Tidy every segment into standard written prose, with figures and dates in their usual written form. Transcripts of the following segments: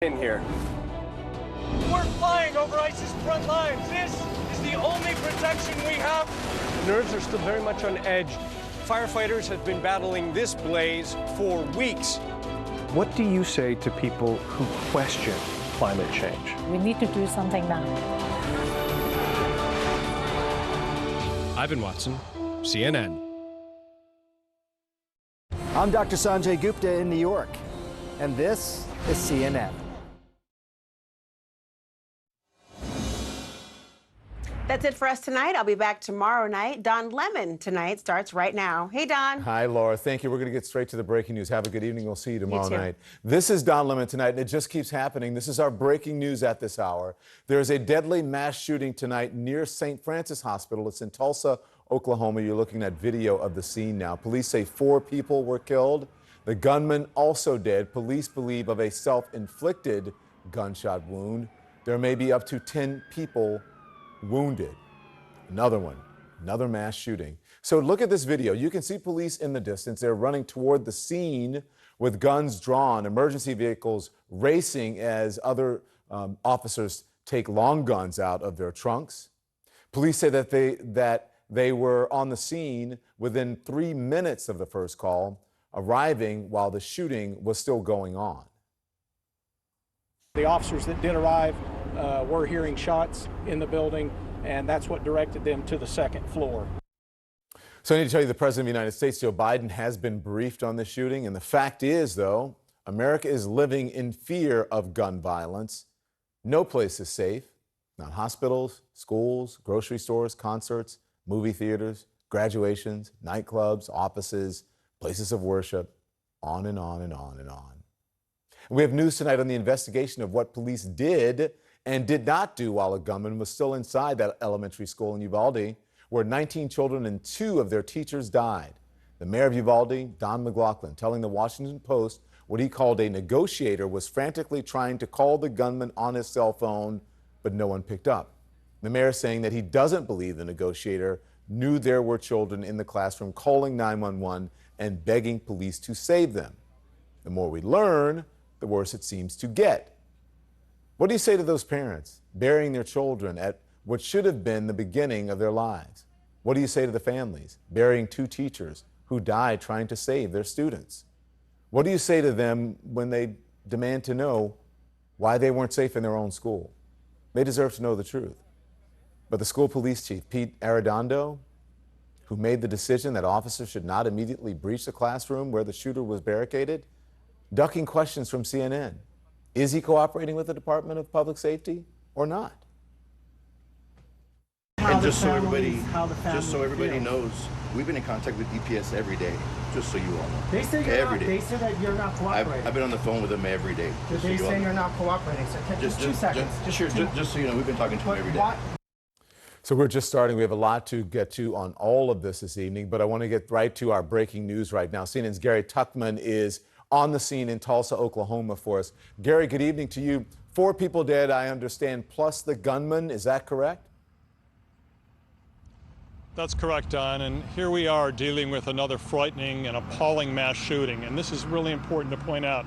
in here. We're flying over ISIS front lines. This is the only protection we have. The nerves are still very much on edge. Firefighters have been battling this blaze for weeks. What do you say to people who question climate change? We need to do something now. Ivan Watson, CNN. I'm Dr. Sanjay Gupta in New York, and this is CNN. That's it for us tonight. I'll be back tomorrow night. Don Lemon tonight starts right now. Hey, Don. Hi, Laura. Thank you. We're going to get straight to the breaking news. Have a good evening. We'll see you tomorrow You too. night. This is Don Lemon tonight, and it just keeps happening. This is our breaking news at this hour. There's a deadly mass shooting tonight near St. Francis Hospital. It's in Tulsa, Oklahoma. You're looking at video of the scene now. Police say 4 people were killed. The gunman also dead. Police believe of a self-inflicted gunshot wound. There may be up to 10 people wounded. Another one, another mass shooting. So look at this video. You can see police in the distance. They're running toward the scene with guns drawn, emergency vehicles racing as other officers take long guns out of their trunks. Police say that they were on the scene within 3 minutes of the first call, arriving while the shooting was still going on. The officers that did arrive were hearing shots in the building, and that's what directed them to the second floor. So I need to tell you, the President of the United States, Joe Biden, has been briefed on this shooting. And the fact is, though, America is living in fear of gun violence. No place is safe. Not hospitals, schools, grocery stores, concerts, movie theaters, graduations, nightclubs, offices, places of worship, on and on and on and on. We have news tonight on the investigation of what police did and did not do while a gunman was still inside that elementary school in Uvalde, where 19 children and 2 of their teachers died. The mayor of Uvalde, Don McLaughlin, telling the Washington Post what he called a negotiator was frantically trying to call the gunman on his cell phone, but no one picked up. The mayor saying that he doesn't believe the negotiator knew there were children in the classroom, calling 911 and begging police to save them. The more we learn, the worse it seems to get. What do you say to those parents burying their children at what should have been the beginning of their lives? What do you say to the families burying 2 teachers who died trying to save their students? What do you say to them when they demand to know why they weren't safe in their own school? They deserve to know the truth. But the school police chief, Pete Arredondo, who made the decision that officers should not immediately breach the classroom where the shooter was barricaded, ducking questions from CNN. Is he cooperating with the Department of Public Safety or not? And just so everybody knows, we've been in contact with DPS every day, just so you all know. They say They say that you're not cooperating. I've been on the phone with them every day. They say you're not cooperating. So just 2 seconds. Just so you know, we've been talking to them every day. So we're just starting. We have a lot to get to on all of this evening, but I want to get right to our breaking news right now. CNN's Gary Tuchman is on the scene in Tulsa, Oklahoma for us. Gary, good evening to you. 4 people dead, I understand, plus the gunman. Is that correct? That's correct, Don. And here we are dealing with another frightening and appalling mass shooting. And this is really important to point out.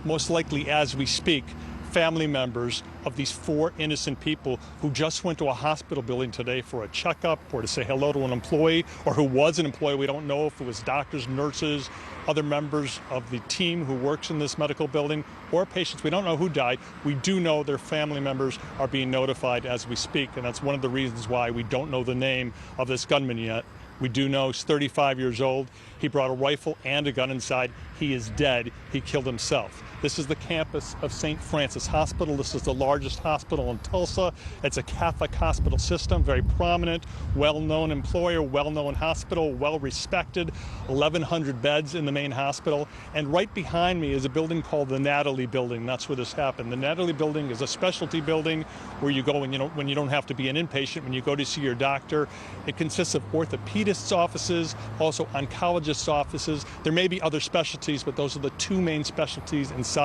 Most likely as we speak, family members of these 4 innocent people who just went to a hospital building today for a checkup or to say hello to an employee, or who was an employee. We don't know if it was doctors, nurses, other members of the team who works in this medical building, or patients. We don't know who died. We do know their family members are being notified as we speak, and that's one of the reasons why we don't know the name of this gunman yet. We do know he's 35 years old. He brought a rifle and a gun inside. He is dead. He killed himself. This is the campus of St. Francis Hospital. This is the largest hospital in Tulsa. It's a Catholic hospital system, very prominent, well-known employer, well-known hospital, well-respected, 1,100 beds in the main hospital. And right behind me is a building called the Natalie Building. That's where this happened. The Natalie Building is a specialty building where you go when you don't have to be an inpatient, when you go to see your doctor. It consists of orthopedists' offices, also oncologists' offices. There may be other specialties, but those are the 2 main specialties inside.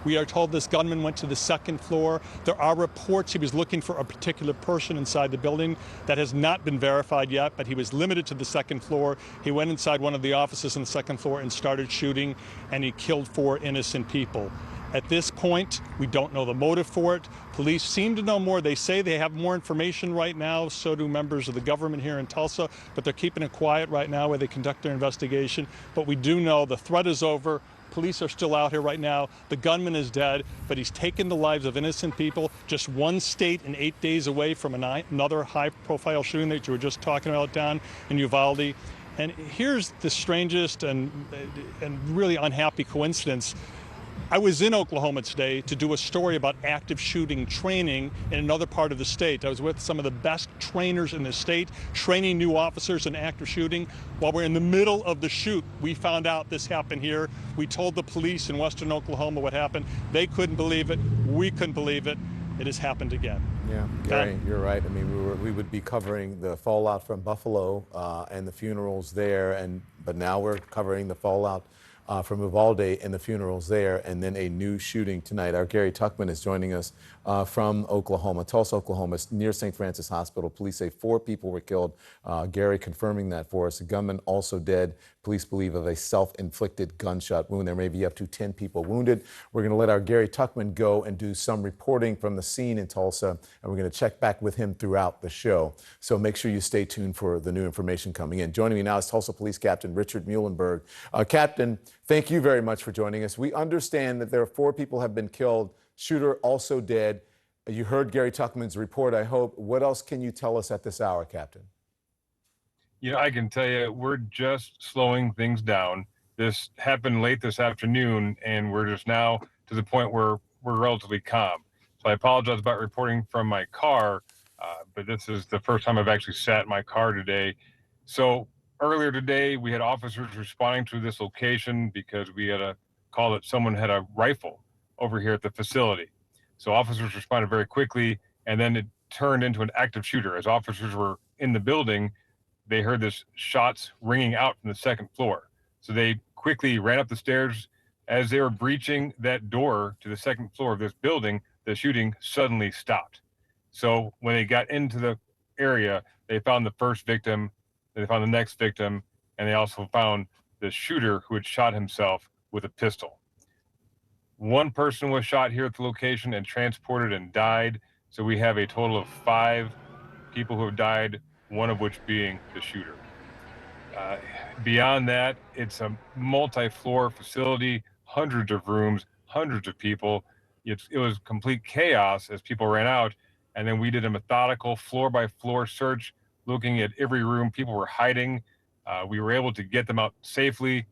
We are told this gunman went to the 2nd floor. There are reports he was looking for a particular person inside the building. That has not been verified yet, but he was limited to the 2nd floor. He went inside one of the offices on the 2nd floor and started shooting, and he killed 4 innocent people. At this point, we don't know the motive for it. Police seem to know more. They say they have more information right now. So do members of the government here in Tulsa, but they're keeping it quiet right now where they conduct their investigation. But we do know the threat is over. Police are still out here right now. The gunman is dead, but he's taken the lives of innocent people. Just one state and 8 days away from another high-profile shooting that you were just talking about, Don, in Uvalde. And here's the strangest and really unhappy coincidence. I was in Oklahoma today to do a story about active shooting training in another part of the state. I was with some of the best trainers in the state, training new officers in active shooting. While we're in the middle of the shoot, we found out this happened here. We told the police in western Oklahoma what happened. They couldn't believe it. We couldn't believe it. It has happened again. Yeah, Gary, you're right. I mean, we would be covering the fallout from Buffalo and the funerals there, but now we're covering the fallout from Uvalde and the funerals there, and then a new shooting tonight. Our Gary Tuchman is joining us from Oklahoma, Tulsa, Oklahoma, near St. Francis Hospital. Police say 4 people were killed. Gary confirming that for us. The gunman also dead. Police believe of a self-inflicted gunshot wound. There may be up to 10 people wounded. We're going to let our Gary Tuchman go and do some reporting from the scene in Tulsa, and we're going to check back with him throughout the show. So make sure you stay tuned for the new information coming in. Joining me now is Tulsa Police Captain Richard Muhlenberg. Captain, thank you very much for joining us. We understand that there are 4 people have been killed, shooter also dead. You heard Gary Tuchman's report, I hope. What else can you tell us at this hour, Captain? You know, I can tell you, we're just slowing things down. This happened late this afternoon, and we're just now to the point where we're relatively calm. So I apologize about reporting from my car, but this is the first time I've actually sat in my car today. So earlier today, we had officers responding to this location because we had a call that someone had a rifle over here at the facility. So officers responded very quickly, and then it turned into an active shooter. As officers were in the building, they heard this shots ringing out from the second floor. So they quickly ran up the stairs. As they were breaching that door to the second floor of this building, the shooting suddenly stopped. So when they got into the area, they found the first victim, they found the next victim, and they also found the shooter who had shot himself with a pistol. 1 person was shot here at the location and transported and died. So we have a total of 5 people who have died, 1 of which being the shooter. Beyond that, it's a multi-floor facility, hundreds of rooms, hundreds of people. It was complete chaos as people ran out. And then we did a methodical floor-by-floor search, looking at every room. People were hiding. We were able to get them out safely.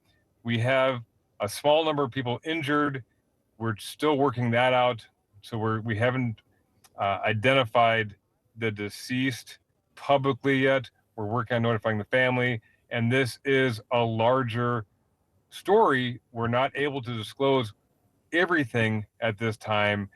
We have a small number of people injured. We're still working that out. So we haven't identified the deceased publicly yet. We're working on notifying the family. And this is a larger story. We're not able to disclose everything at this time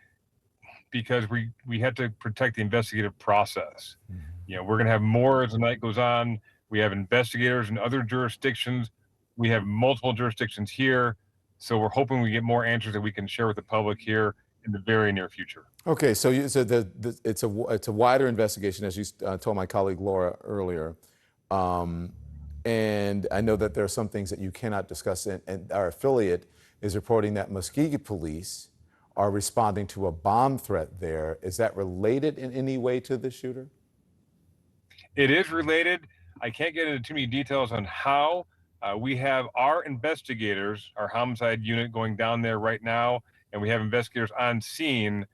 because we had to protect the investigative process. Mm-hmm. You know, we're going to have more as the night goes on. We have investigators in other jurisdictions. We have multiple jurisdictions here. So we're hoping we get more answers that we can share with the public here in the very near future. Okay, so you said that it's a wider investigation, as you told my colleague Laura earlier. And I know that there are some things that you cannot discuss, and our affiliate is reporting that Muskogee police are responding to a bomb threat there. Is that related in any way to the shooter? It is related. I can't get into too many details on how. We have our investigators, our homicide unit, going down there right now, and we have investigators on scene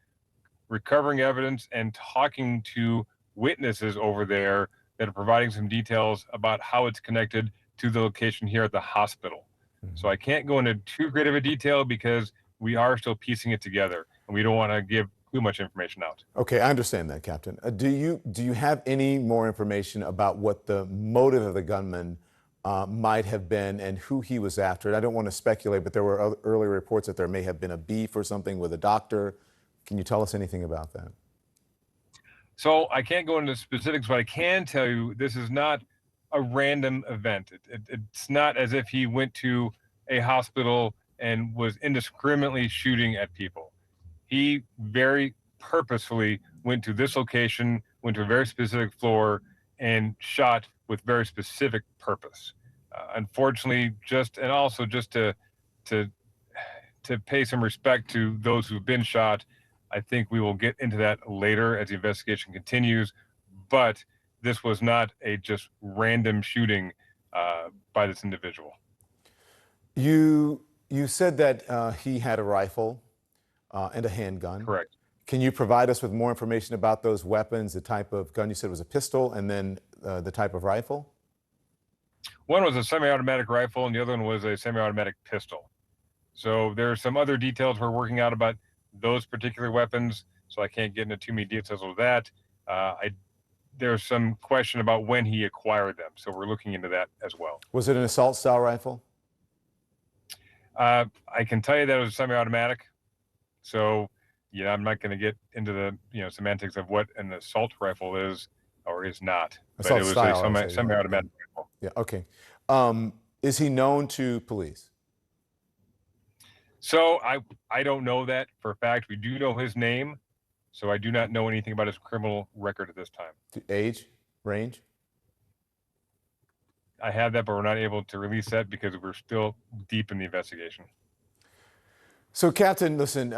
recovering evidence and talking to witnesses over there that are providing some details about how it's connected to the location here at the hospital. Mm-hmm. So I can't go into too great of a detail because we are still piecing it together, and we don't want to give too much information out. Okay, I understand that, Captain. Do you have any more information about what the motive of the gunman might have been and who he was after? And I don't want to speculate, but there were earlier reports that there may have been a beef or something with a doctor. Can you tell us anything about that? So I can't go into specifics, but I can tell you this is not a random event. It's not as if he went to a hospital and was indiscriminately shooting at people. He very purposefully went to this location, went to a very specific floor, and shot with very specific purpose. Unfortunately, just to to pay some respect to those who've been shot. I think we will get into that later as the investigation continues, but this was not a just random shooting by this individual. You said that he had a rifle and a handgun. Correct. Can you provide us with more information about those weapons, the type of gun you said was a pistol, and then the type of rifle? One was a semi-automatic rifle and the other one was a semi-automatic pistol. So there are some other details we're working out about those particular weapons, so I can't get into too many details of that. There's some question about when he acquired them, so we're looking into that as well. Was it an assault-style rifle? I can tell you that it was semi-automatic. So, yeah, I'm not going to get into the semantics of what an assault rifle is or is not. But it was a semi-automatic rifle. Yeah. Okay. Is he known to police? So I don't know that for a fact. We do know his name, so I do not know anything about his criminal record at this time. Age, range? I have that, but we're not able to release that because we're still deep in the investigation. So, Captain, listen,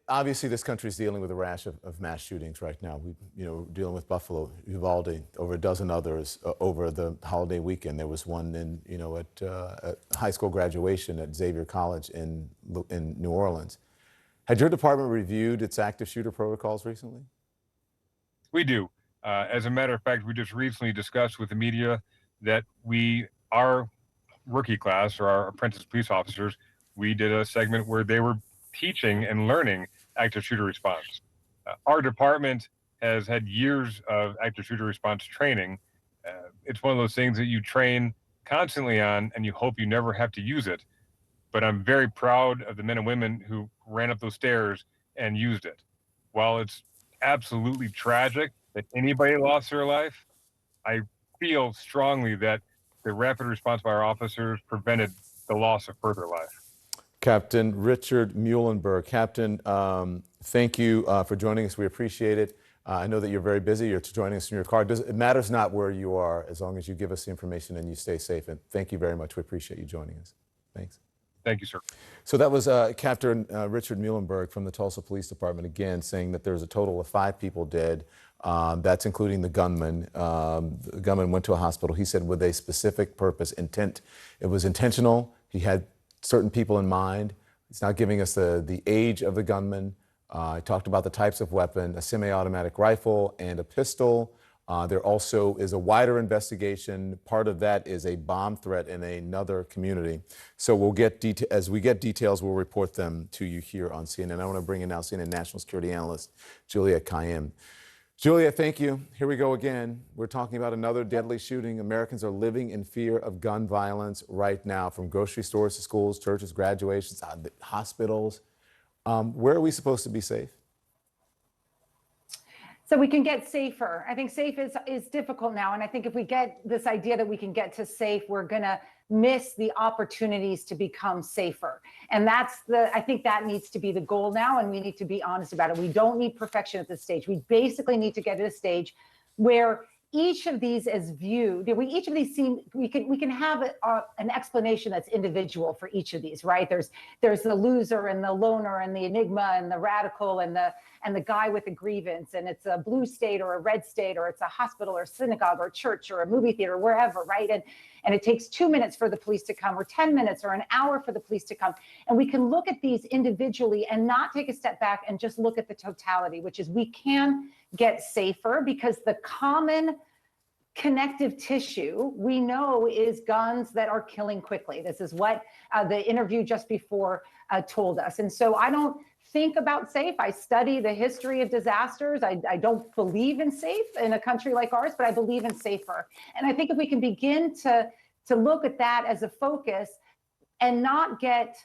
obviously this country is dealing with a rash of mass shootings right now. We're dealing with Buffalo, Uvalde, over a dozen others over the holiday weekend. There was one at high school graduation at Xavier College in New Orleans. Had your department reviewed its active shooter protocols recently? We do. As a matter of fact, we just recently discussed with the media that our rookie class, or our apprentice police officers, we did a segment where they were teaching and learning active shooter response. Our department has had years of active shooter response training. It's one of those things that you train constantly on and you hope you never have to use it. But I'm very proud of the men and women who ran up those stairs and used it. While it's absolutely tragic that anybody lost their life, I feel strongly that the rapid response by our officers prevented the loss of further life. Captain Richard Muhlenberg. Captain, thank you for joining us. We appreciate it. I know that you're very busy. You're joining us in your car. It matters not where you are, as long as you give us the information and you stay safe. And thank you very much. We appreciate you joining us. Thanks. Thank you, sir. So that was Captain Richard Muhlenberg from the Tulsa Police Department, again, saying that there's a total of 5 people dead. That's including the gunman. The gunman went to a hospital, he said, with a specific purpose, intent. It was intentional. He had certain people in mind. He's not giving us the age of the gunman. I talked about the types of weapon, a semi-automatic rifle and a pistol. There also is a wider investigation. Part of that is a bomb threat in another community. So we'll get as we get details, we'll report them to you here on CNN. I want to bring in now CNN national security analyst Julia Kayyem. Julia, thank you. Here we go again. We're talking about another deadly shooting. Americans are living in fear of gun violence right now, from grocery stores to schools, churches, graduations, hospitals. Where are we supposed to be safe? So we can get safer. I think safe is difficult now. And I think if we get this idea that we can get to safe, we're going to miss the opportunities to become safer. And I think that needs to be the goal now. And we need to be honest about it. We don't need perfection at this stage. We basically need to get to a stage where each of these is viewed. We can have an explanation that's individual for each of these, right? There's the loser and the loner and the enigma and the radical and the guy with a grievance, and it's a blue state or a red state, or it's a hospital or a synagogue or a church or a movie theater, wherever, right? And it takes 2 minutes for the police to come, or 10 minutes or an hour for the police to come. And we can look at these individually and not take a step back and just look at the totality, which is we can get safer because the common connective tissue we know is guns that are killing quickly. This is what the interview just before told us. And so I don't think about safe. I study the history of disasters. I don't believe in safe in a country like ours, but I believe in safer. And I think if we can begin to look at that as a focus and not get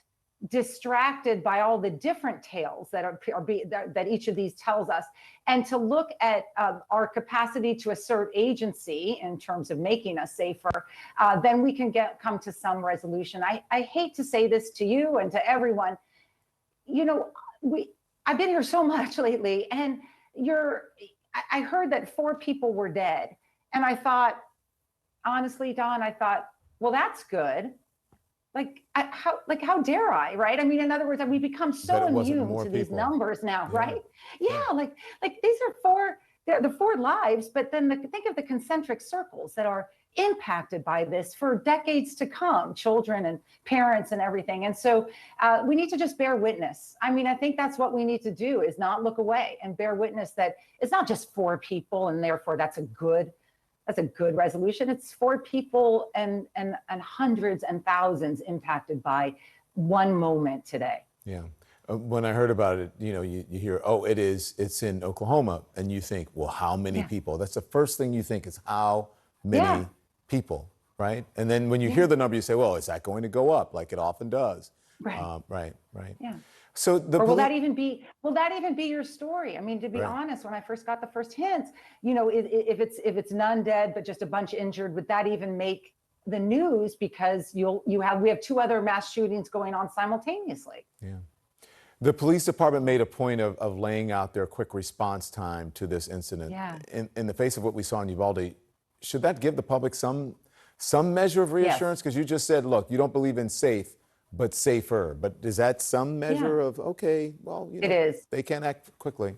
distracted by all the different tales that each of these tells us, and to look at our capacity to assert agency in terms of making us safer, then we can come to some resolution. I hate to say this to you and to everyone. I've been here so much lately, and I heard that 4 people were dead. And I thought, honestly, Don, well, that's good. how dare I, right? I mean, in other words, we become so immune to these numbers now, right? Yeah, like these are the 4 lives, but then think of the concentric circles that are impacted by this for decades to come, children and parents and everything. And so we need to just bear witness. I mean, I think that's what we need to do, is not look away and bear witness that it's not just 4 people and therefore that's a good resolution. It's 4 people and hundreds and thousands impacted by one moment today. Yeah. When I heard about it, you hear, oh, it's in Oklahoma. And you think, well, how many people? That's the first thing you think, is how many people, right? And then when you hear the number, you say, well, is that going to go up like it often does? Right. Right. Yeah. So or will that even be your story? I mean, to be honest, when I first got the first hints, if it's none dead but just a bunch injured, would that even make the news? Because we have 2 other mass shootings going on simultaneously. Yeah. The police department made a point of laying out their quick response time to this incident. Yeah. In the face of what we saw in Uvalde, should that give the public some measure of reassurance? Because you just said, look, you don't believe in safe, but safer. But is that some measure of, okay, well, it is. They can act quickly.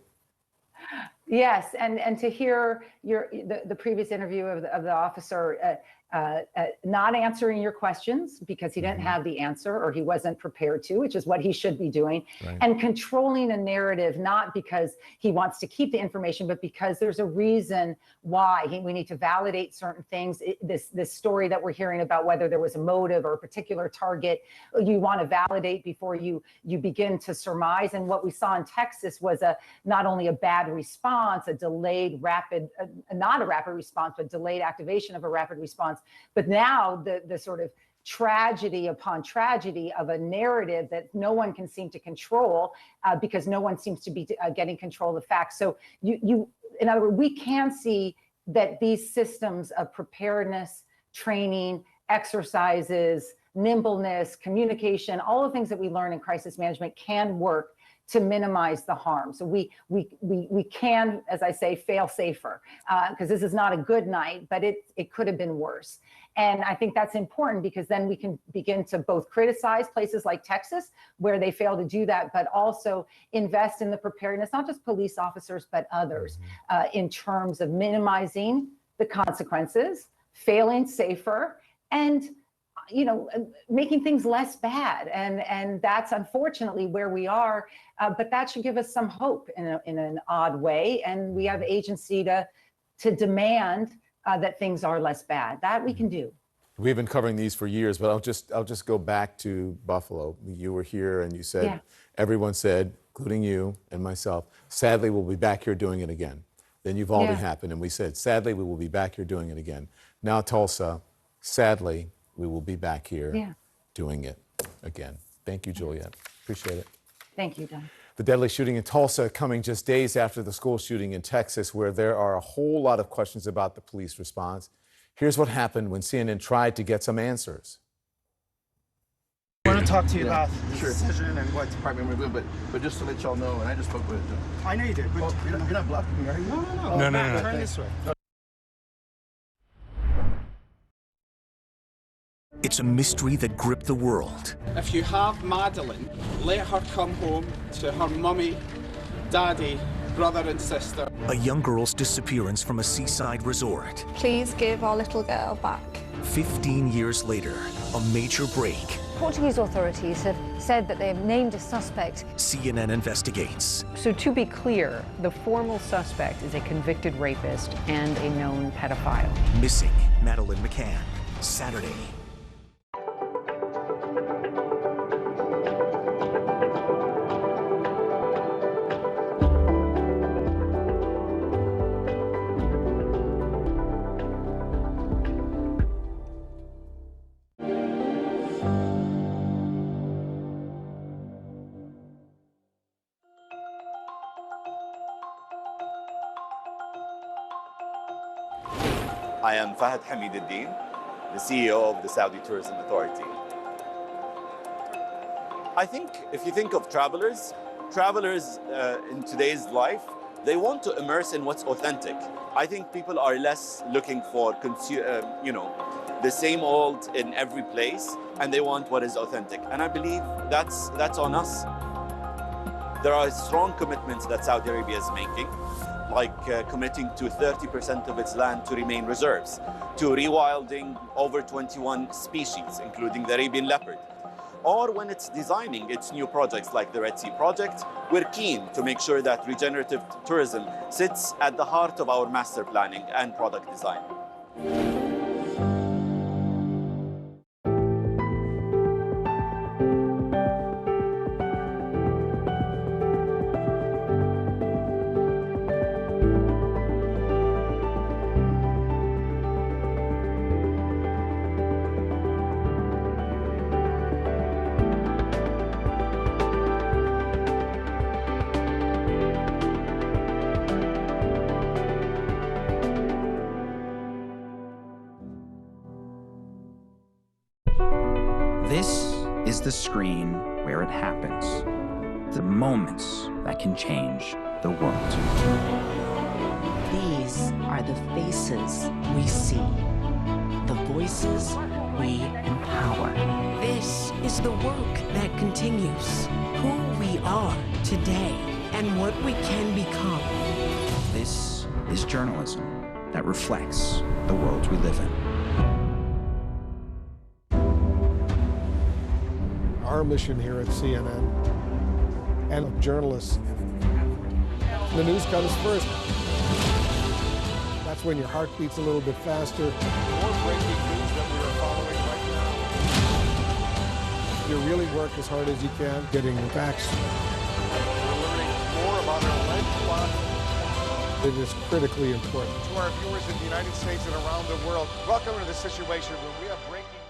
Yes, and to hear the previous interview of the officer not answering your questions because he didn't have the answer or he wasn't prepared to, which is what he should be doing, and controlling a narrative, not because he wants to keep the information, but because there's a reason why we need to validate certain things. This story that we're hearing about whether there was a motive or a particular target, you want to validate before you begin to surmise. And what we saw in Texas was not only a bad response, a delayed not a rapid response, but delayed activation of a rapid response. But now the sort of tragedy upon tragedy of a narrative that no one can seem to control because no one seems to be getting control of the facts. So in other words, we can see that these systems of preparedness, training, exercises, nimbleness, communication, all the things that we learn in crisis management can work to minimize the harm. So we can, as I say, fail safer, because this is not a good night, but it could have been worse. And I think that's important because then we can begin to both criticize places like Texas where they fail to do that, but also invest in the preparedness, not just police officers, but others, in terms of minimizing the consequences, failing safer, and making things less bad. And that's unfortunately where we are, but that should give us some hope in an odd way. And we have agency to demand that things are less bad. That we can do. We've been covering these for years, but I'll just go back to Buffalo. You were here and you said, everyone said, including you and myself, sadly, we'll be back here doing it again. Then Uvalde happened and we said, sadly, we will be back here doing it again. Now Tulsa, sadly, we will be back here doing it again. Thank you, Juliette. Appreciate it. Thank you, Don. The deadly shooting in Tulsa coming just days after the school shooting in Texas, where there are a whole lot of questions about the police response. Here's what happened when CNN tried to get some answers. I want to talk to you about the decision and what department we're doing, but just to let y'all know, and I just spoke with I know you did. But you're not blocking me, are you? No. Turn this way. It's a mystery that gripped the world. If you have Madeleine, let her come home to her mummy, daddy, brother and sister. A young girl's disappearance from a seaside resort. Please give our little girl back. 15 years later, a major break. Portuguese authorities have said that they have named a suspect. CNN investigates. So to be clear, the formal suspect is a convicted rapist and a known pedophile. Missing Madeleine McCann, Saturday. I am Fahad Hamiduddin, the CEO of the Saudi Tourism Authority. I think if you think of travelers in today's life, they want to immerse in what's authentic. I think people are less looking for, the same old in every place, and they want what is authentic. And I believe that's on us. There are strong commitments that Saudi Arabia is making, like committing to 30% of its land to remain reserves, to rewilding over 21 species, including the Arabian leopard. Or when it's designing its new projects like the Red Sea Project, we're keen to make sure that regenerative tourism sits at the heart of our master planning and product design. This is the screen where it happens. The moments that can change the world. These are the faces we see, the voices we empower. This is the work that continues, who we are today and what we can become. This is journalism that reflects the world we live in. Our mission here at CNN and journalists, the news comes first. That's when your heart beats a little bit faster. More breaking news that we are following right now. You really work as hard as you can, getting the facts. We're learning more about our lead plot. It is critically important. To our viewers in the United States and around the world, welcome to the Situation Room. We have breaking news.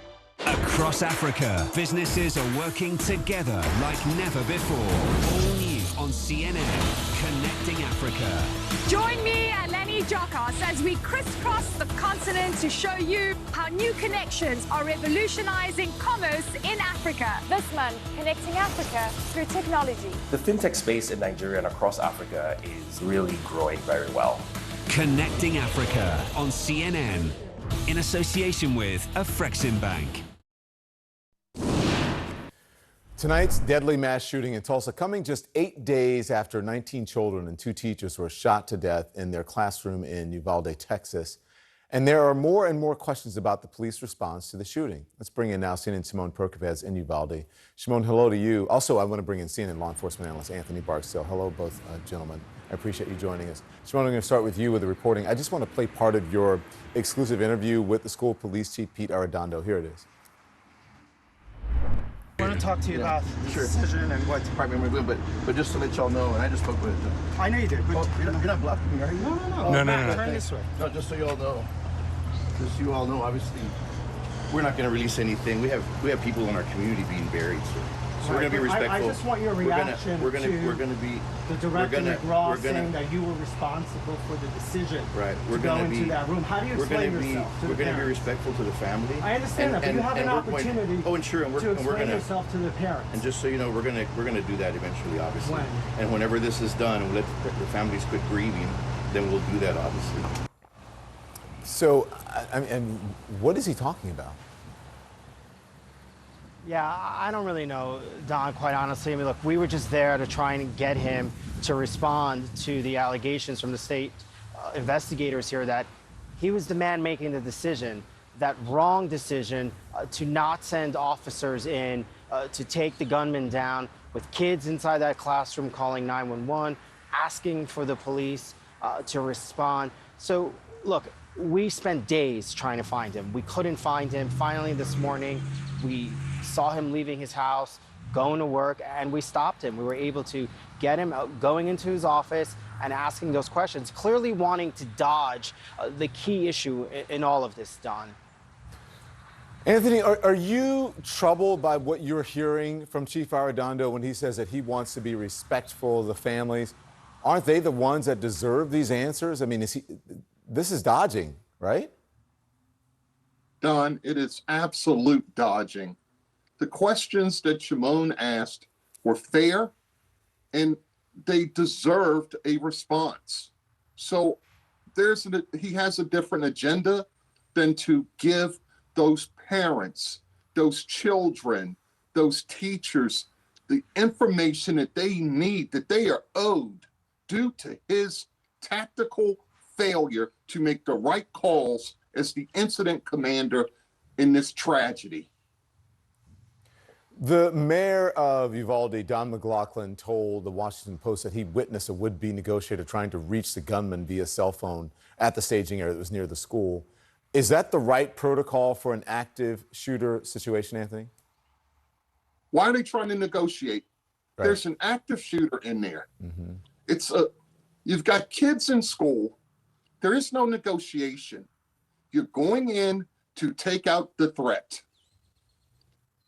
Across Africa, businesses are working together like never before. All new on CNN, Connecting Africa. Join me, Eleni Jokas, as we crisscross the continent to show you how new connections are revolutionizing commerce in Africa. This month, Connecting Africa through technology. The fintech space in Nigeria and across Africa is really growing very well. Connecting Africa on CNN, in association with Afreximbank. Tonight's deadly mass shooting in Tulsa coming just 8 days after 19 children and 2 teachers were shot to death in their classroom in Uvalde, Texas. And there are more and more questions about the police response to the shooting. Let's bring in now CNN Shimon Prokupecz in Uvalde. Shimon, hello to you. Also, I want to bring in CNN law enforcement analyst Anthony Barksdale. Hello, both gentlemen. I appreciate you joining us. Shimon, I'm going to start with you with the reporting. I just want to play part of your exclusive interview with the school police chief, Pete Arredondo. Here it is. I want to talk to you about the decision and what department we're doing, but just to let y'all know, and I just spoke with I know you did, but you're not blocking me, are you? No. Turn this way. No, just so you all know. Just so you all know, obviously, we're not going to release anything. We have people in our community being buried, so we're going to be respectful. I just want your reaction we're going to be the director McGraw saying that you were responsible for the decision to go into that room. How do you explain yourself to the parents? We're going to be respectful to the family. I understand that, but you have an opportunity to explain yourself to the parents. And just so you know, we're going to do that eventually, obviously. When? And whenever this is done and we let the families quit grieving, then we'll do that, obviously. So, and what is he talking about? Yeah, I don't really know, Don, quite honestly. I mean, look, we were just there to try and get him to respond to the allegations from the state investigators here that he was the man making the decision, that wrong decision to not send officers in to take the gunman down with kids inside that classroom calling 911, asking for the police to respond. So, look, we spent days trying to find him. We couldn't find him. Finally, this morning, we saw him leaving his house, going to work, and we stopped him. We were able to get him out, going into his office and asking those questions, clearly wanting to dodge the key issue in all of this, Don. Anthony, are you troubled by what you're hearing from Chief Arredondo when he says that he wants to be respectful of the families? Aren't they the ones that deserve these answers? I mean, this is dodging, right? Don, it is absolute dodging. The questions that Shimon asked were fair and they deserved a response. So he has a different agenda than to give those parents, those children, those teachers, the information that they need, that they are owed due to his tactical failure to make the right calls as the incident commander in this tragedy. The mayor of Uvalde, Don McLaughlin, told the Washington Post that he witnessed a would-be negotiator trying to reach the gunman via cell phone at the staging area that was near the school. Is that the right protocol for an active shooter situation, Anthony? Why are they trying to negotiate? Right. There's an active shooter in there. You've got kids in school. There is no negotiation. You're going in to take out the threat.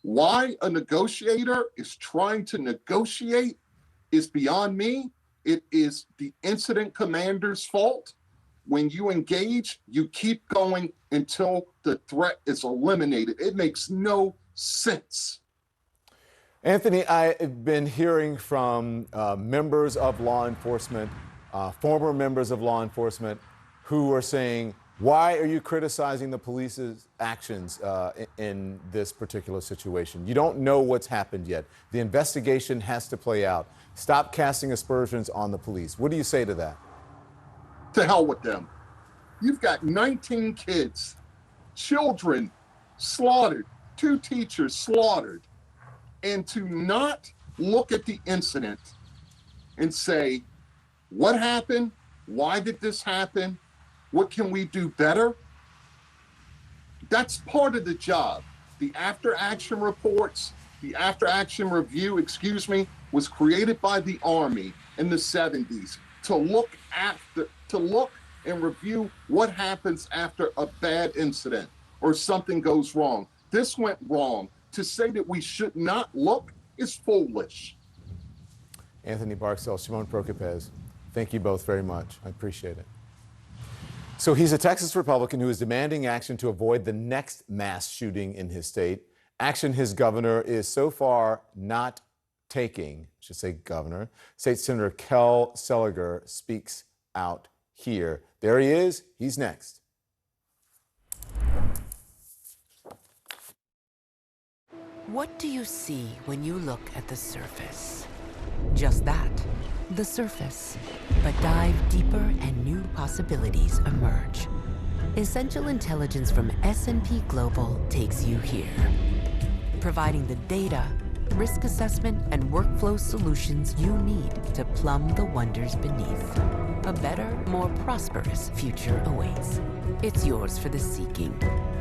Why a negotiator is trying to negotiate is beyond me. It is the incident commander's fault. When you engage, you keep going until the threat is eliminated. It makes no sense. Anthony, I've been hearing from members of law enforcement, former members of law enforcement, who are saying, why are you criticizing the police's actions in this particular situation? You don't know what's happened yet. The investigation has to play out. Stop casting aspersions on the police. What do you say to that? To hell with them. You've got 19 kids, children slaughtered, 2 teachers slaughtered. And to not look at the incident and say, what happened? Why did this happen? What can we do better? That's part of the job. The after-action reports, the after-action review, was created by the Army in the 70s to look and review what happens after a bad incident or something goes wrong. This went wrong. To say that we should not look is foolish. Anthony Barksdale, Shimon Prokupecz, thank you both very much. I appreciate it. So he's a Texas Republican who is demanding action to avoid the next mass shooting in his state. Action his governor is so far not taking, I should say governor. State Senator Kel Seliger speaks out here. There he is. He's next. What do you see when you look at the surface? Just that, the surface. But dive deeper and new possibilities emerge. Essential intelligence from S&P Global takes you here, providing the data, risk assessment, and workflow solutions you need to plumb the wonders beneath. A better, more prosperous future awaits. It's yours for the seeking.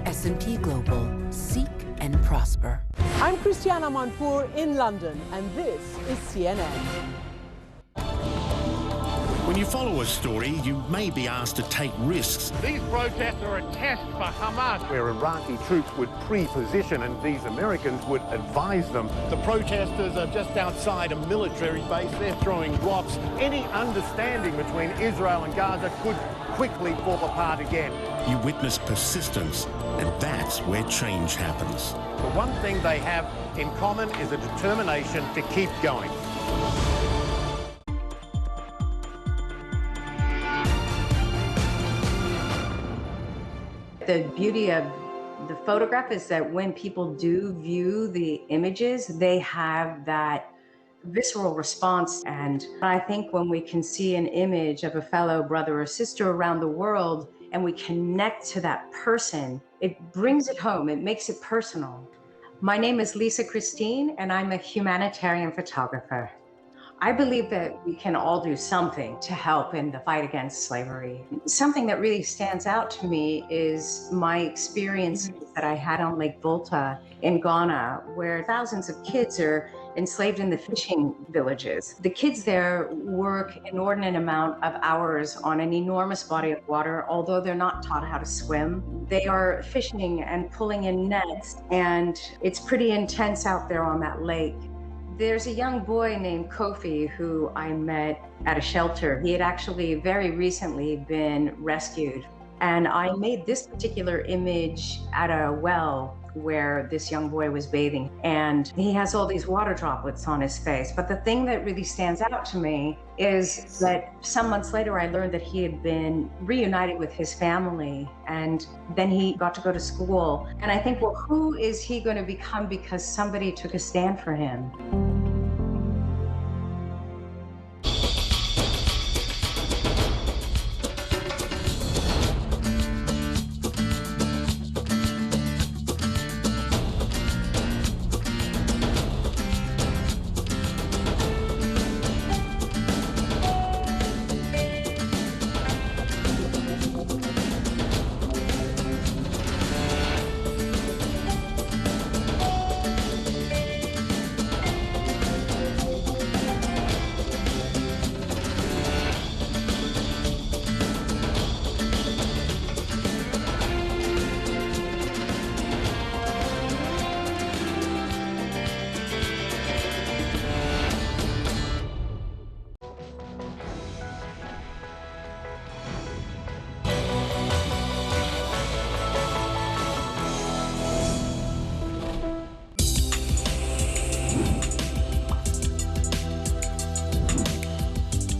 S&P Global. Seek and prosper. I'm Christiana Manpour in London, and this is CNN. When you follow a story, you may be asked to take risks. These protests are a test for Hamas. Where Iraqi troops would pre-position and these Americans would advise them. The protesters are just outside a military base. They're throwing rocks. Any understanding between Israel and Gaza could quickly fall apart again. You witness persistence, and that's where change happens. The one thing they have in common is a determination to keep going. The beauty of the photograph is that when people do view the images, they have that visceral response. And I think when we can see an image of a fellow brother or sister around the world and we connect to that person, it brings it home, it makes it personal. My name is Lisa Christine, and I'm a humanitarian photographer. I believe that we can all do something to help in the fight against slavery. Something that really stands out to me is my experience that I had on Lake Volta in Ghana, where thousands of kids are enslaved in the fishing villages. The kids there work an inordinate amount of hours on an enormous body of water, although they're not taught how to swim. They are fishing and pulling in nets, and it's pretty intense out there on that lake. There's a young boy named Kofi who I met at a shelter. He had actually very recently been rescued. And I made this particular image at a well where this young boy was bathing, and he has all these water droplets on his face. But the thing that really stands out to me is that some months later, I learned that he had been reunited with his family, and then he got to go to school. And I think, well, who is he going to become because somebody took a stand for him?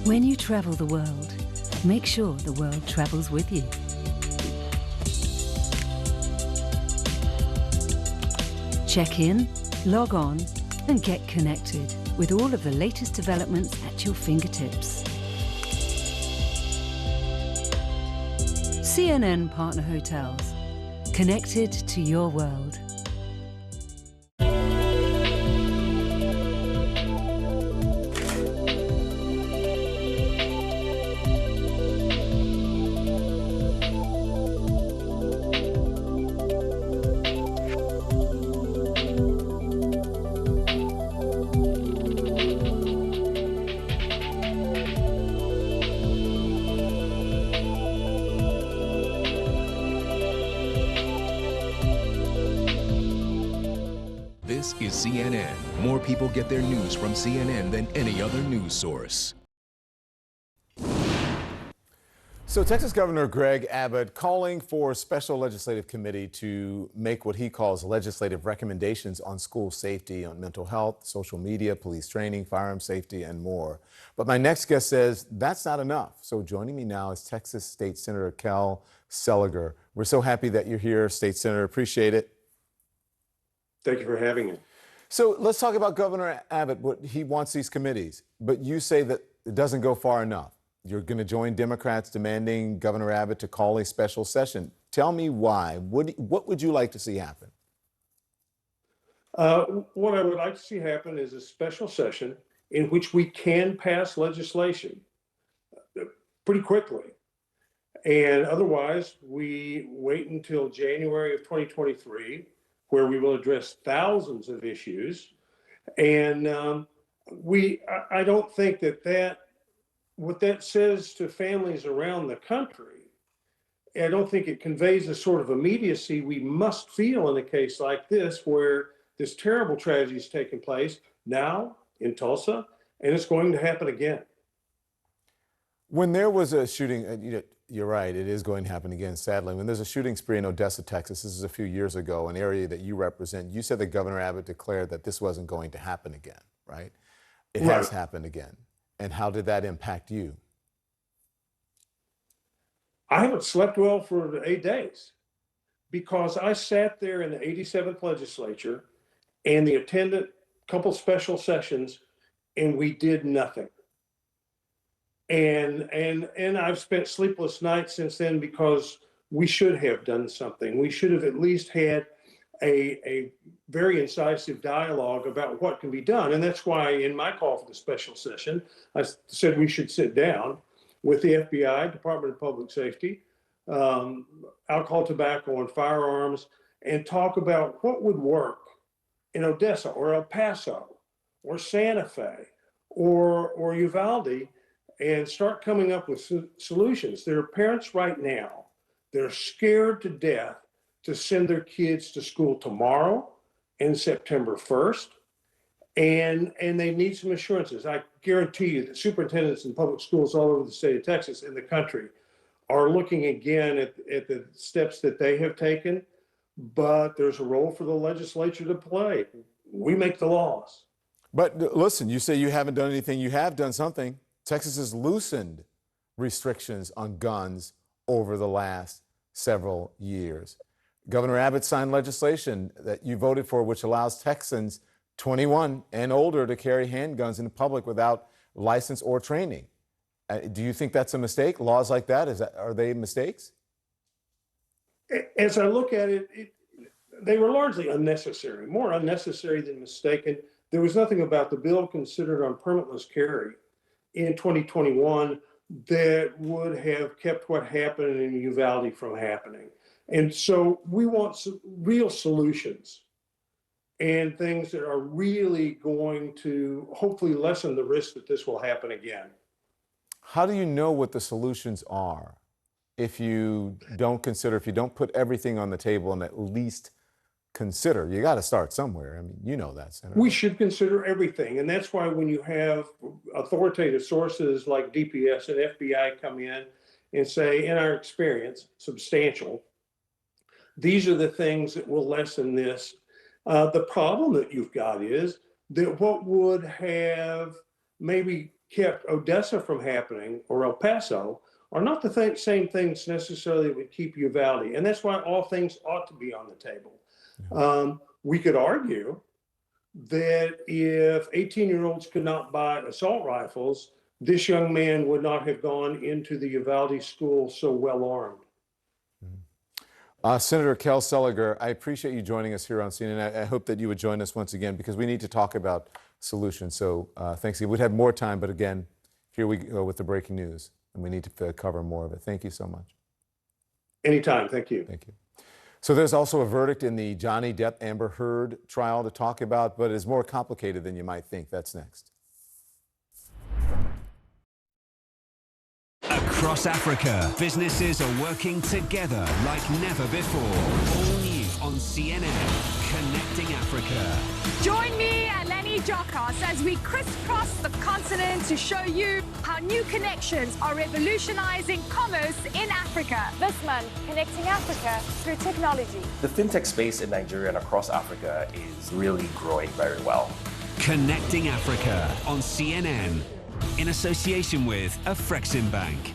When you travel the world, make sure the world travels with you. Check in, log on, and get connected with all of the latest developments at your fingertips. CNN Partner Hotels, connected to your world. This is CNN. More people get their news from CNN than any other news source. So Texas Governor Greg Abbott calling for a special legislative committee to make what he calls legislative recommendations on school safety, on mental health, social media, police training, firearm safety, and more. But my next guest says that's not enough. So joining me now is Texas State Senator Kel Seliger. We're so happy that you're here, State Senator. Appreciate it. Thank you for having me. So let's talk about Governor Abbott, what he wants these committees. But you say that it doesn't go far enough. You're going to join Democrats demanding Governor Abbott to call a special session. Tell me why. What would you like to see happen? What I would like to see happen is a special session in which we can pass legislation pretty quickly. And otherwise, we wait until January of 2023, where we will address thousands of issues. And I don't think that what that says to families around the country, I don't think it conveys the sort of immediacy we must feel in a case like this, where this terrible tragedy is taking place now in Tulsa, and it's going to happen again. When there was a shooting, you're right, it is going to happen again, sadly. When there's a shooting spree in Odessa, Texas, this is a few years ago, an area that you represent, you said that Governor Abbott declared that this wasn't going to happen again, right? It has happened again. And how did that impact you? I haven't slept well for 8 days because I sat there in the 87th legislature and the attendant couple special sessions, and we did nothing. And I've spent sleepless nights since then because we should have done something. We should have at least had a very incisive dialogue about what can be done. And that's why in my call for the special session, I said we should sit down with the FBI, Department of Public Safety, alcohol, tobacco, and firearms, and talk about what would work in Odessa or El Paso or Santa Fe or Uvalde, and start coming up with solutions. There are parents right now that are scared to death to send their kids to school tomorrow and September 1st, and they need some assurances. I guarantee you that superintendents in public schools all over the state of Texas and the country are looking again at the steps that they have taken. but there's a role for the legislature to play. We make the laws. But listen, you say you haven't done anything. You have done something. Texas has loosened restrictions on guns over the last several years. Governor Abbott signed legislation that you voted for, which allows Texans 21 and older to carry handguns in public without license or training. Do you think that's a mistake? Laws like that, are they mistakes? As I look at it, they were largely unnecessary, more unnecessary than mistaken. There was nothing about the bill considered on permitless carry in 2021 that would have kept what happened in Uvalde from happening. And so we want some real solutions and things that are really going to hopefully lessen the risk that this will happen again. How do you know what the solutions are if you don't put everything on the table and at least consider? You got to start somewhere. I mean, you know that, Senator. We should consider everything. And that's why when you have authoritative sources like DPS and FBI come in and say, in our experience, substantial, these are the things that will lessen this. The problem that you've got is that what would have maybe kept Odessa from happening or El Paso are not the same things necessarily that would keep Uvalde. And that's why all things ought to be on the table. We could argue that if 18-year-olds could not buy assault rifles, this young man would not have gone into the Uvalde school so well armed. Senator Kel Seliger, I appreciate you joining us here on CNN. I hope that you would join us once again because we need to talk about solutions. So thanks. We'd have more time, but again, here we go with the breaking news, and we need to cover more of it. Thank you so much. Anytime. Thank you. Thank you. So there's also a verdict in the Johnny Depp Amber Heard trial to talk about, but it's more complicated than you might think. That's next. Across Africa, businesses are working together like never before. All new on CNN, Connecting Africa. Join me, Eleni Jokos, as we crisscross the continent to show you how new connections are revolutionizing commerce in Africa. This month, Connecting Africa through technology. The fintech space in Nigeria and across Africa is really growing very well. Connecting Africa on CNN, in association with Afreximbank.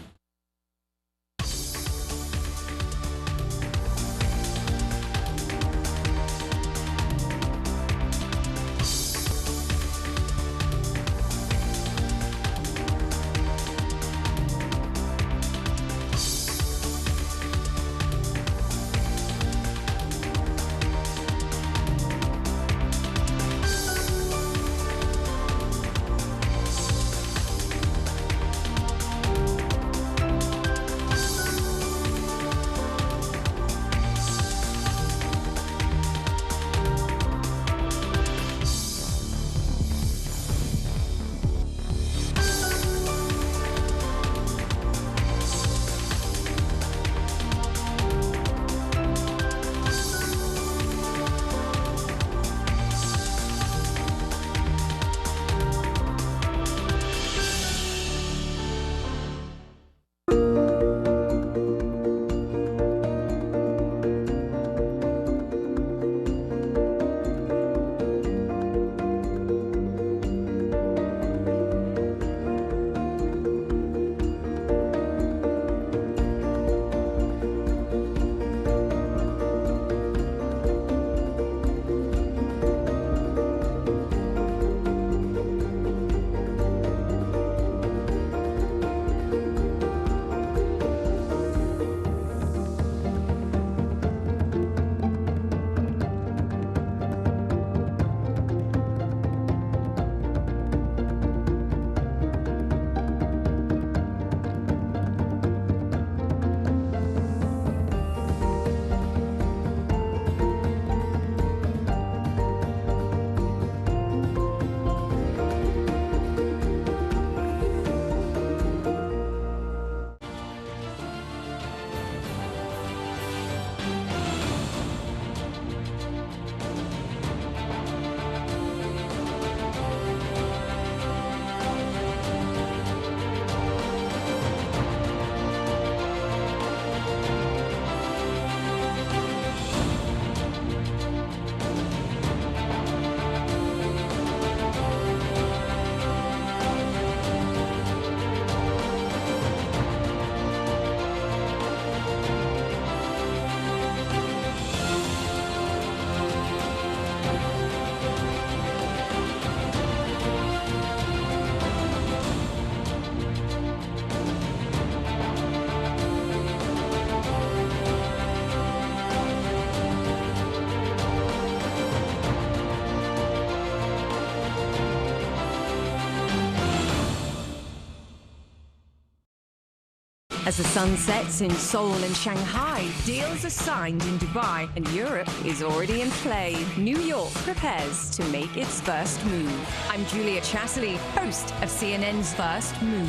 As the sun sets in Seoul and Shanghai, deals are signed in Dubai, and Europe is already in play. New York prepares to make its first move. I'm Julia Chatterley, host of CNN's First Move.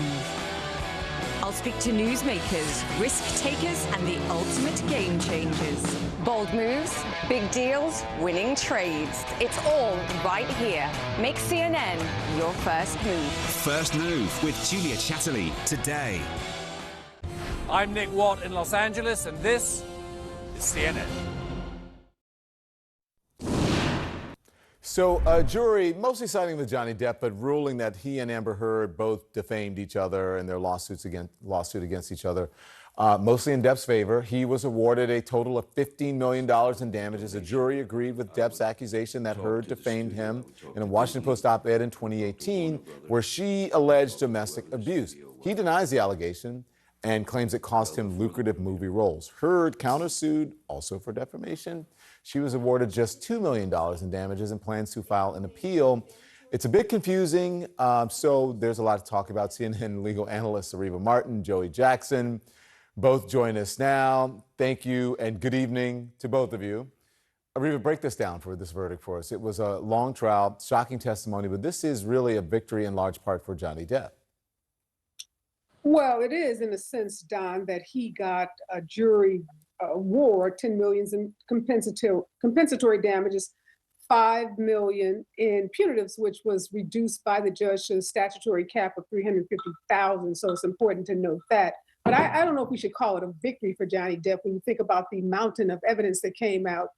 I'll speak to newsmakers, risk takers, and the ultimate game changers. Bold moves, big deals, winning trades. It's all right here. Make CNN your first move. First Move with Julia Chatterley today. I'm Nick Watt in Los Angeles, and this is CNN. So a jury, mostly siding with Johnny Depp, but ruling that he and Amber Heard both defamed each other in their lawsuit against each other, mostly in Depp's favor. He was awarded a total of $15 million in damages. A jury agreed with Depp's accusation that Heard defamed him in a Washington Post op-ed in 2018, where she alleged domestic abuse. He denies the allegation and claims it cost him lucrative movie roles. Heard countersued, also for defamation. She was awarded just $2 million in damages and plans to file an appeal. It's a bit confusing, so there's a lot to talk about. CNN legal analysts Areva Martin, Joey Jackson, both join us now. Thank you and good evening to both of you. Areva, break this down for this verdict for us. It was a long trial, shocking testimony, but this is really a victory in large part for Johnny Depp. Well, it is in a sense, Don, that he got a jury award, $10 million in compensatory damages, $5 million in punitives, which was reduced by the judge to a statutory cap of $350,000. So it's important to note that. But I don't know if we should call it a victory for Johnny Depp when you think about the mountain of evidence that came out,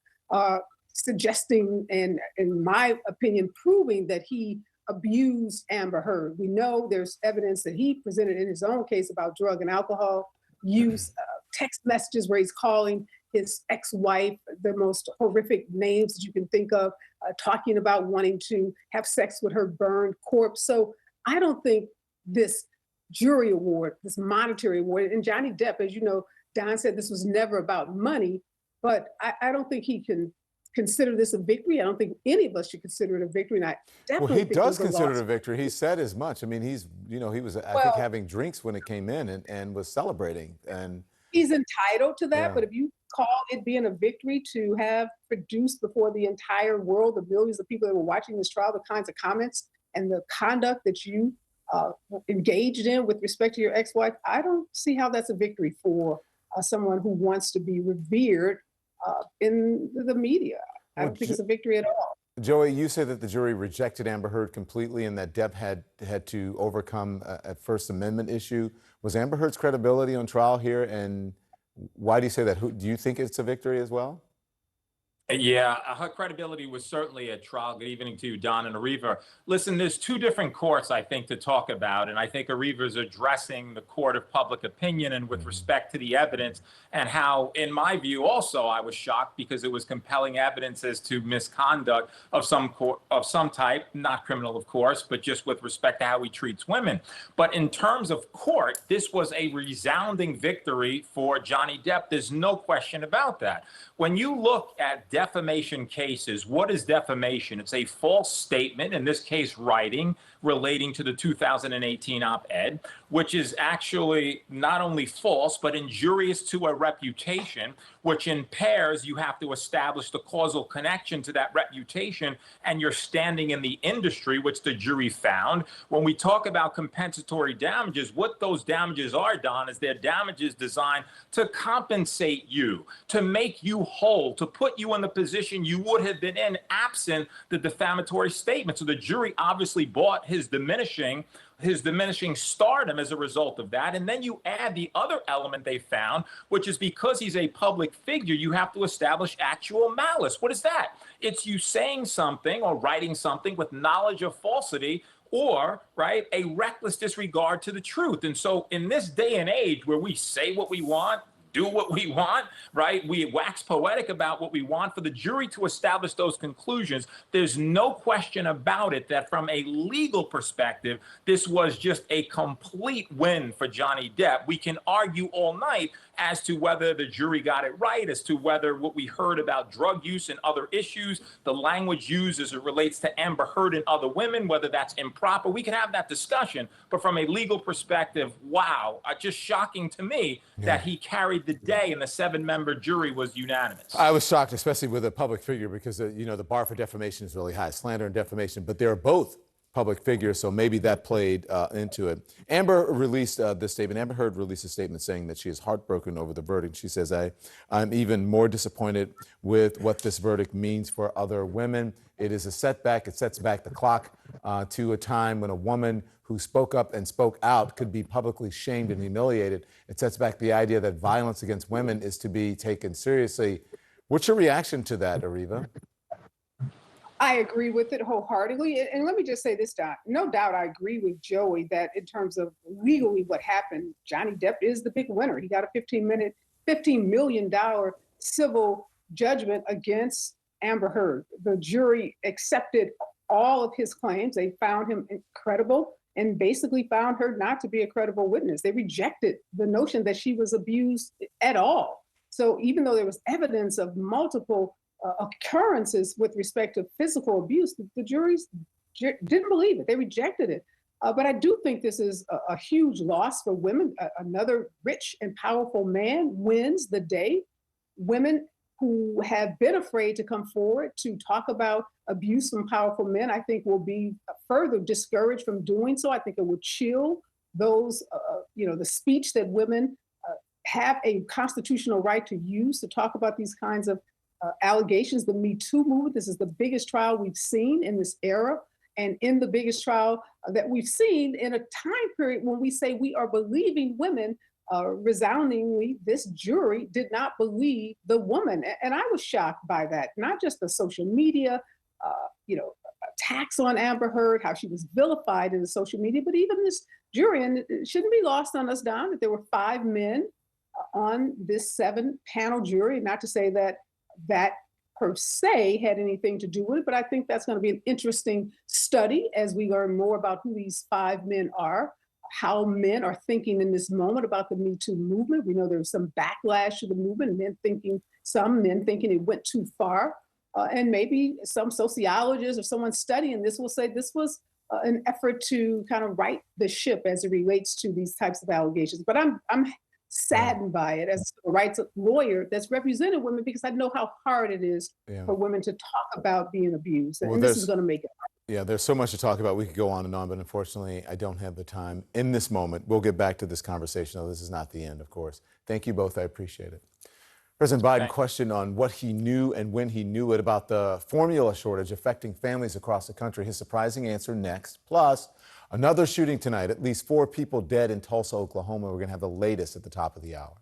suggesting and, in my opinion, proving that he abused Amber Heard. We know there's evidence that he presented in his own case about drug and alcohol use, text messages where he's calling his ex-wife the most horrific names that you can think of, talking about wanting to have sex with her burned corpse. So I don't think this jury award, this monetary award, and Johnny Depp, as you know, Don said this was never about money, but I don't think he can consider this a victory. I don't think any of us should consider it a victory. And I definitely he does consider it a victory. He said as much. I mean, he was, I think, having drinks when it came in and was celebrating. And he's entitled to that. Yeah. But if you call it being a victory to have produced before the entire world, the millions of people that were watching this trial, the kinds of comments and the conduct that you engaged in with respect to your ex-wife, I don't see how that's a victory for someone who wants to be revered in the media. I don't think it's a victory at all. Joey, you said that the jury rejected Amber Heard completely and that Depp had to overcome a First Amendment issue. Was Amber Heard's credibility on trial here, and why do you say that? Do you think it's a victory as well? Yeah, her credibility was certainly at trial. Good evening to you, Don and Areva. Listen, there's two different courts, I think, to talk about, and I think Areva's addressing the court of public opinion and with respect to the evidence and how, in my view, also I was shocked because it was compelling evidence as to misconduct of some type, not criminal, of course, but just with respect to how he treats women. But in terms of court, this was a resounding victory for Johnny Depp. There's no question about that. When you look at defamation cases, what is defamation? It's a false statement, in this case writing, relating to the 2018 op-ed, which is actually not only false, but injurious to a reputation, which impairs, you have to establish the causal connection to that reputation and your standing in the industry, which the jury found. When we talk about compensatory damages, what those damages are, Don, is they're damages designed to compensate you, to make you whole, to put you in the position you would have been in absent the defamatory statement. So the jury obviously bought his diminishing stardom as a result of that. And then you add the other element they found, which is because he's a public figure, you have to establish actual malice. What is that? It's you saying something or writing something with knowledge of falsity or, right, a reckless disregard to the truth. And so in this day and age where we say what we want, do what we want, right? We wax poetic about what we want. For the jury to establish those conclusions, there's no question about it that from a legal perspective, this was just a complete win for Johnny Depp. We can argue all night as to whether the jury got it right, as to whether what we heard about drug use and other issues, the language used as it relates to Amber Heard and other women, whether that's improper. We can have that discussion. But from a legal perspective, wow, just shocking to me that he carried the day and the 7-member jury was unanimous. I was shocked, especially with a public figure, because the bar for defamation is really high, slander and defamation, but they're both public figures, so maybe that played into it. Amber released this statement. Amber Heard released a statement saying that she is heartbroken over the verdict. She says, I'm even more disappointed with what this verdict means for other women. It is a setback. It sets back the clock to a time when a woman who spoke up and spoke out could be publicly shamed and humiliated. It sets back the idea that violence against women is to be taken seriously. What's your reaction to that, Areva? I agree with it wholeheartedly. And let me just say this, Don. No doubt I agree with Joey that in terms of legally what happened, Johnny Depp is the big winner. He got a $15 million civil judgment against Amber Heard. The jury accepted all of his claims. They found him incredible and basically found her not to be a credible witness. They rejected the notion that she was abused at all. So even though there was evidence of multiple occurrences with respect to physical abuse, the juries didn't believe it. They rejected it. But I do think this is a huge loss for women. Another rich and powerful man wins the day. Women who have been afraid to come forward to talk about abuse from powerful men, I think will be further discouraged from doing so. I think it will chill those, the speech that women have a constitutional right to use to talk about these kinds of allegations. The Me Too movement, this is the biggest trial we've seen in this era, and in the biggest trial that we've seen in a time period when we say we are believing women. Resoundingly, this jury did not believe the woman. And I was shocked by that, not just the social media, attacks on Amber Heard, how she was vilified in the social media, but even this jury. And it shouldn't be lost on us, Don, that there were 5 men on this 7-panel jury. Not to say that per se had anything to do with it, but I think that's going to be an interesting study as we learn more about who these 5 men are, how men are thinking in this moment about the Me Too movement. We know there's some backlash to the movement, some men thinking it went too far. And maybe some sociologist or someone studying this will say this was an effort to kind of right the ship as it relates to these types of allegations. But I'm saddened by it as a civil rights lawyer that's represented women, because I know how hard it is for women to talk about being abused. And this is going to make it hard. Yeah, there's so much to talk about. We could go on and on, but unfortunately, I don't have the time in this moment. We'll get back to this conversation, though this is not the end, of course. Thank you both. I appreciate it. President Biden questioned on what he knew and when he knew it about the formula shortage affecting families across the country. His surprising answer next. Plus, another shooting tonight. At least 4 people dead in Tulsa, Oklahoma. We're going to have the latest at the top of the hour.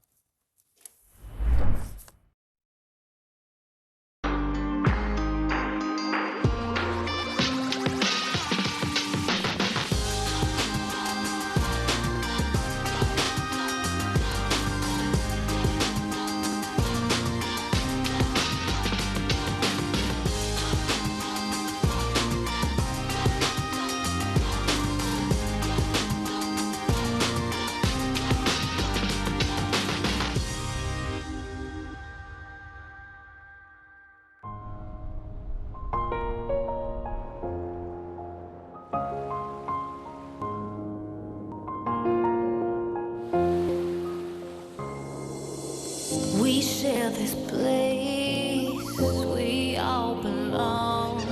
We share this place, we all belong.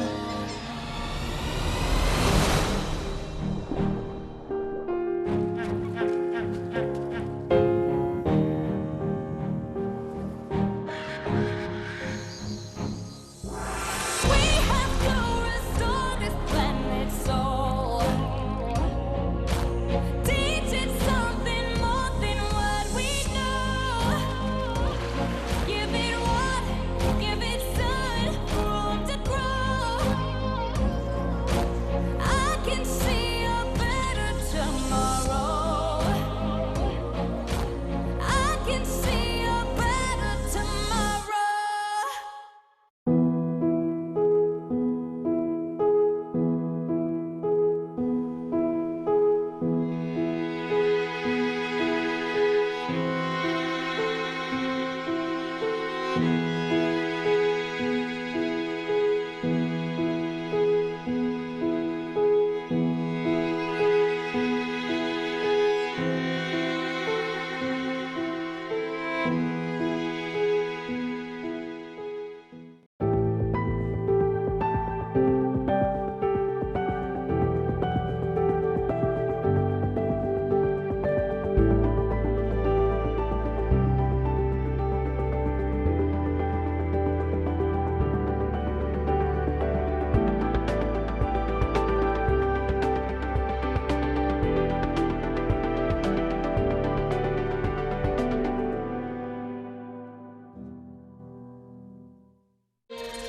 We have to restore this planet's soul. Teach it something more than what we know. Give it what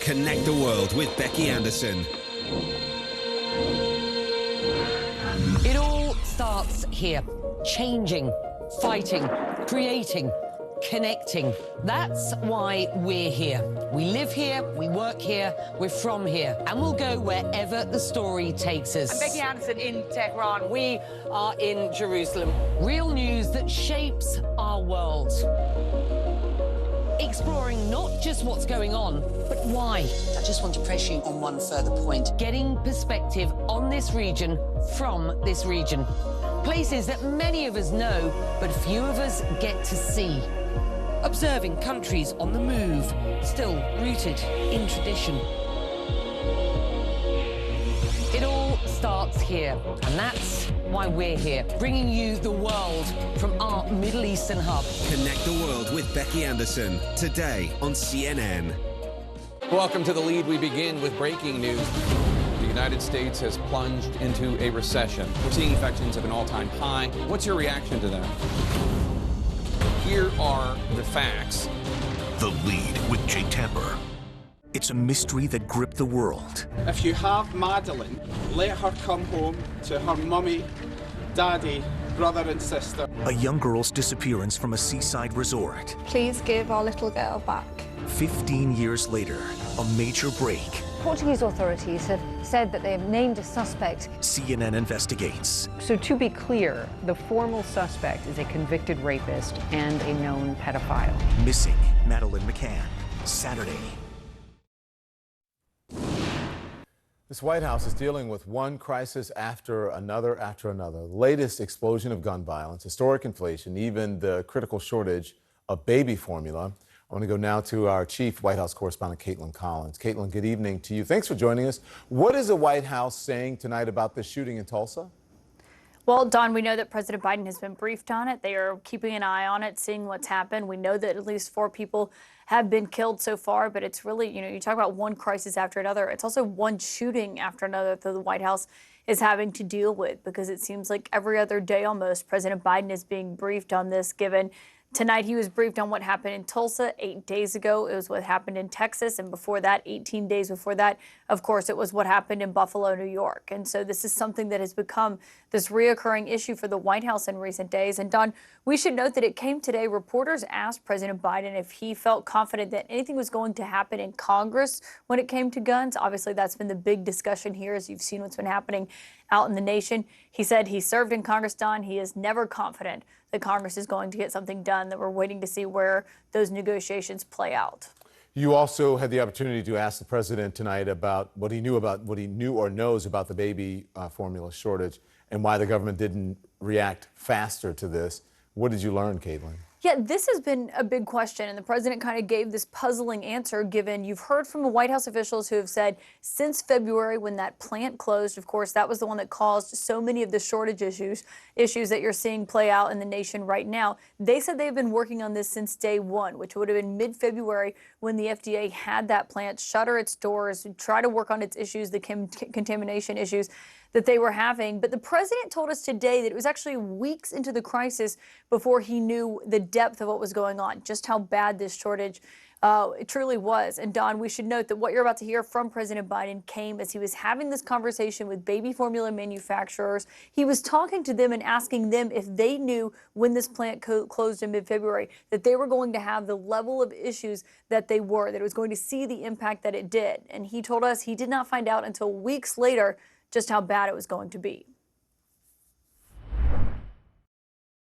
Connect the world with Becky Anderson. It all starts here. Changing, fighting, creating, connecting. That's why we're here. We live here, we work here, we're from here, and we'll go wherever the story takes us. I'm Becky Anderson in Tehran. We are in Jerusalem. Real news that shapes our world. Exploring not just what's going on, but why. I just want to press you on one further point. Getting perspective on this region from this region. Places that many of us know, but few of us get to see. Observing countries on the move, still rooted in tradition. It all starts here, and that's why we're here, bringing you the world from our Middle Eastern hub. Connect the world with Becky Anderson, today on CNN. Welcome to The Lead. We begin with breaking news. The United States has plunged into a recession. We're seeing infections at an all-time high. What's your reaction to that? Here are the facts. The Lead with Jake Tapper. It's a mystery that gripped the world. If you have Madeline, let her come home to her mummy, daddy, brother and sister. A young girl's disappearance from a seaside resort. Please give our little girl back. 15 years later, a major break. Portuguese authorities have said that they have named a suspect. CNN investigates. So to be clear, the formal suspect is a convicted rapist and a known pedophile. Missing Madeleine McCann, Saturday. This White House is dealing with one crisis after another after another. The latest explosion of gun violence, historic inflation, even the critical shortage of baby formula. I want to go now to our chief White House correspondent, Caitlin Collins. Caitlin, good evening to you. Thanks for joining us. What is the White House saying tonight about this shooting in Tulsa? Well, Don, we know that President Biden has been briefed on it. They are keeping an eye on it, seeing what's happened. We know that at least 4 people have been killed so far, but it's really, you talk about one crisis after another. It's also one shooting after another that the White House is having to deal with, because it seems like every other day almost President Biden is being briefed on this, given tonight he was briefed on what happened in Tulsa 8 days ago. It was what happened in Texas. And before that, 18 days before that, of course, it was what happened in Buffalo, New York. And so this is something that has become this reoccurring issue for the White House in recent days. And Don, we should note that it came today. Reporters asked President Biden if he felt confident that anything was going to happen in Congress when it came to guns. Obviously, that's been the big discussion here, as you've seen what's been happening out in the nation. He said he served in Congress, Don. He is never confident that Congress is going to get something done, that we're waiting to see where those negotiations play out. You also had the opportunity to ask the president tonight about what he knew or knows about the baby formula shortage and why the government didn't react faster to this. What did you learn, Caitlin? Yeah, this has been a big question, and the president kind of gave this puzzling answer, given you've heard from the White House officials who have said since February, when that plant closed, of course, that was the one that caused so many of the shortage issues that you're seeing play out in the nation right now. They said they've been working on this since day one, which would have been mid-February, when the FDA had that plant shutter its doors, try to work on its issues, the contamination issues that they were having. But the president told us today that it was actually weeks into the crisis before he knew the depth of what was going on, just how bad this shortage it truly was. And Don, we should note that what you're about to hear from President Biden came as he was having this conversation with baby formula manufacturers. He was talking to them and asking them if they knew when this plant closed in mid-February that they were going to have the level of issues that they were, that it was going to see the impact that it did. And he told us he did not find out until weeks later just how bad it was going to be.